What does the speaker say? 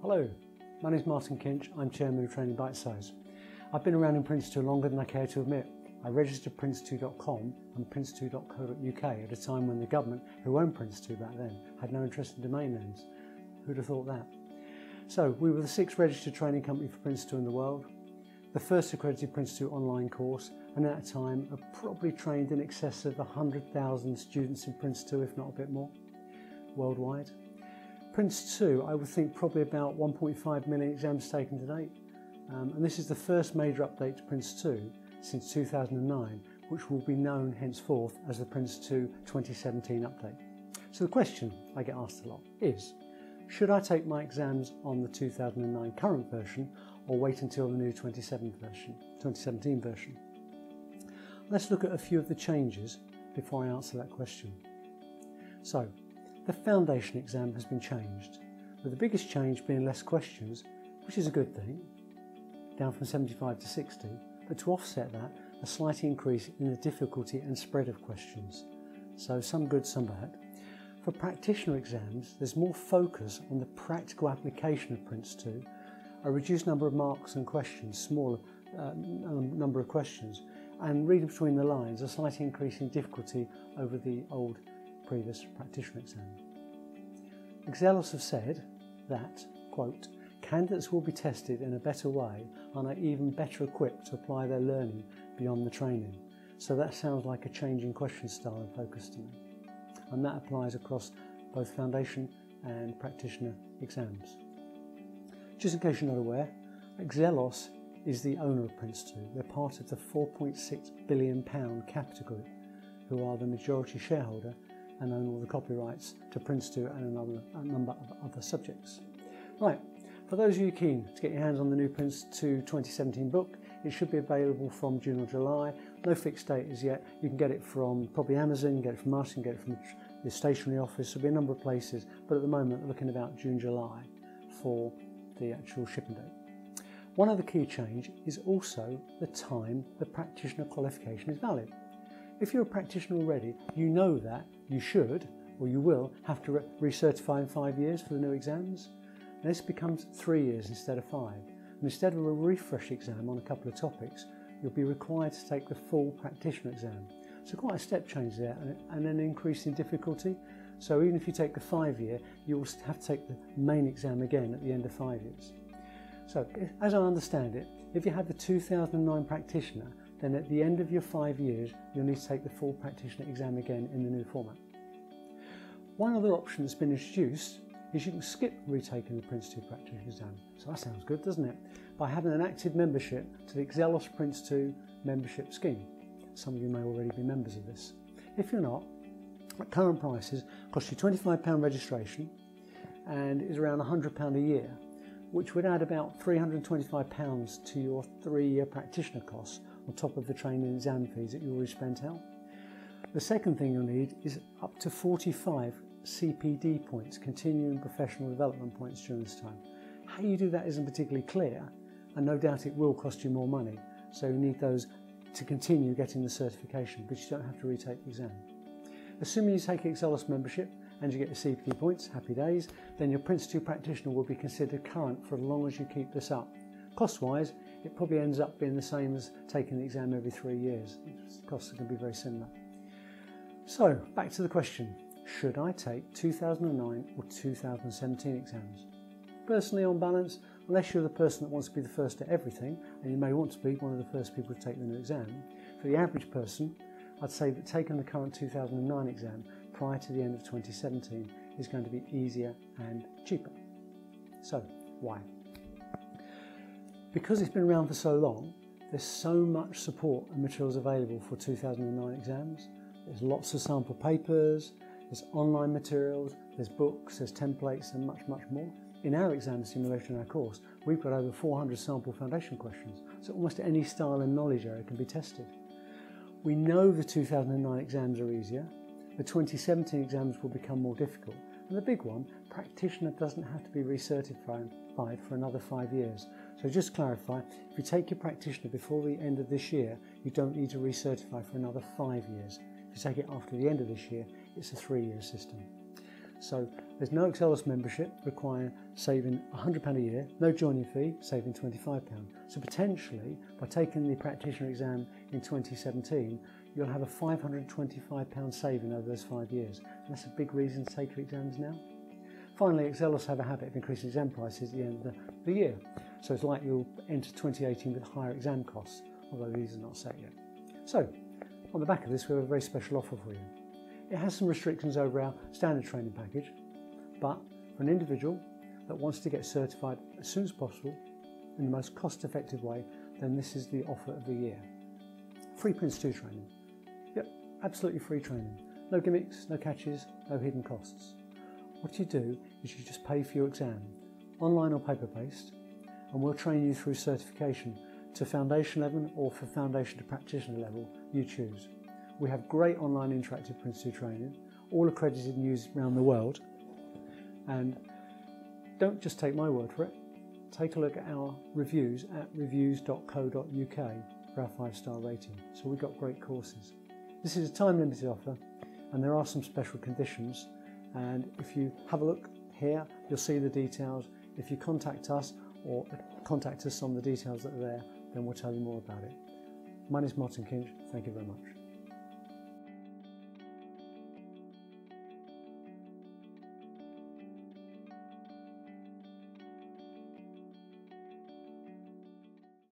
Hello, my name is Martyn Kinch. I'm Chairman of Training Bytesize. I've been around in Prince2 longer than I care to admit. I registered Prince2.com and Prince2.co.uk at a time when the government, who owned Prince2 back then, had no interest in domain names. Who'd have thought that? So we were the 6th registered training company for Prince2 in the world, the first accredited Prince2 online course, and at a time have probably trained in excess of 100,000 students in Prince2, if not a bit more, worldwide. Prince2, I would think probably about 1.5 million exams taken to date. And this is the first major update to Prince2 since 2009, which will be known henceforth as the Prince2 2017 update. So the question I get asked a lot is, should I take my exams on the 2009 current version or wait until the new 2017 version? Let's look at a few of the changes before I answer that question. So, the foundation exam has been changed, with the biggest change being less questions, which is a good thing, down from 75 to 60, but to offset that, a slight increase in the difficulty and spread of questions. So some good, some bad. For practitioner exams, there's more focus on the practical application of Prince2, a reduced number of marks and questions, smaller number of questions, and reading between the lines, a slight increase in difficulty over the old previous practitioner exam. Excelos have said that, quote, candidates will be tested in a better way and are even better equipped to apply their learning beyond the training. So that sounds like a change in question style and focus to me. And that applies across both foundation and practitioner exams. Just in case you're not aware, Excelos is the owner of Prince2. They're part of the £4.6 billion capital group, who are the majority shareholder and own all the copyrights to Prince2 and a number of other subjects. Right, for those of you keen to get your hands on the new Prince2 2017 book, it should be available from June or July. No fixed date as yet. You can get it from probably Amazon, you can get it from Martyn, you can get it from the stationery office. There'll be a number of places, but at the moment we're looking about June, July for the actual shipping date. One other key change is also the time the practitioner qualification is valid. If you're a practitioner already, you know that you should, or you will, have to recertify in 5 years for the new exams. And this becomes 3 years instead of 5. And instead of a refresh exam on a couple of topics, you'll be required to take the full practitioner exam. So quite a step change there, and an increase in difficulty. So even if you take the 5 year, you will have to take the main exam again at the end of 5 years. So as I understand it, if you have the 2009 practitioner, then at the end of your 5 years, you'll need to take the full practitioner exam again in the new format. One other option that's been introduced is you can skip retaking the Prince2 practitioner exam. So that sounds good, doesn't it? By having an active membership to the Excelos Prince2 membership scheme. Some of you may already be members of this. If you're not, at current prices, cost you £25 registration and is around £100 a year, which would add about £325 to your 3-year practitioner costs on top of the training and exam fees that you already spent out. The second thing you'll need is up to 45 CPD points, continuing professional development points during this time. How you do that isn't particularly clear, and no doubt it will cost you more money, so you need those to continue getting the certification, but you don't have to retake the exam. Assuming you take Excelos membership and you get your CPD points, happy days, then your Prince2 practitioner will be considered current for as long as you keep this up. Cost-wise, it probably ends up being the same as taking the exam every 3 years. The costs are going to be very similar. So, back to the question, should I take 2009 or 2017 exams? Personally, on balance, unless you're the person that wants to be the first at everything, and you may want to be one of the first people to take the new exam, for the average person, I'd say that taking the current 2009 exam prior to the end of 2017 is going to be easier and cheaper. So, why? Because it's been around for so long, there's so much support and materials available for 2009 exams. There's lots of sample papers, there's online materials, there's books, there's templates and much, much more. In our exam simulation in our course, we've got over 400 sample foundation questions, so almost any style and knowledge area can be tested. We know the 2009 exams are easier, the 2017 exams will become more difficult, and the big one, practitioner doesn't have to be recertified for another 5 years. So just to clarify, if you take your practitioner before the end of this year, you don't need to recertify for another 5 years. If you take it after the end of this year, it's a 3-year system. So there's no Excelos membership requiring saving £100 a year, no joining fee, saving £25. So potentially, by taking the practitioner exam in 2017, you'll have a £525 saving over those 5 years. And that's a big reason to take your exams now. Finally, Excelos have a habit of increasing exam prices at the end of the year. So it's like you'll enter 2018 with higher exam costs, although these are not set yet. So, on the back of this, we have a very special offer for you. It has some restrictions over our standard training package, but for an individual that wants to get certified as soon as possible in the most cost-effective way, then this is the offer of the year. Free PRINCE2 training. Yep, absolutely free training. No gimmicks, no catches, no hidden costs. What you do is you just pay for your exam, online or paper-based, and we'll train you through certification to foundation level or for foundation to practitioner level, you choose. We have great online interactive PRINCE2 training, all accredited and used around the world. And don't just take my word for it. Take a look at our reviews at reviews.co.uk for our 5-star rating. So we've got great courses. This is a time-limited offer, and there are some special conditions. And if you have a look here, you'll see the details. If you contact us or contact us on the details that are there, then we'll tell you more about it. My name is Martyn Kinch. Thank you very much.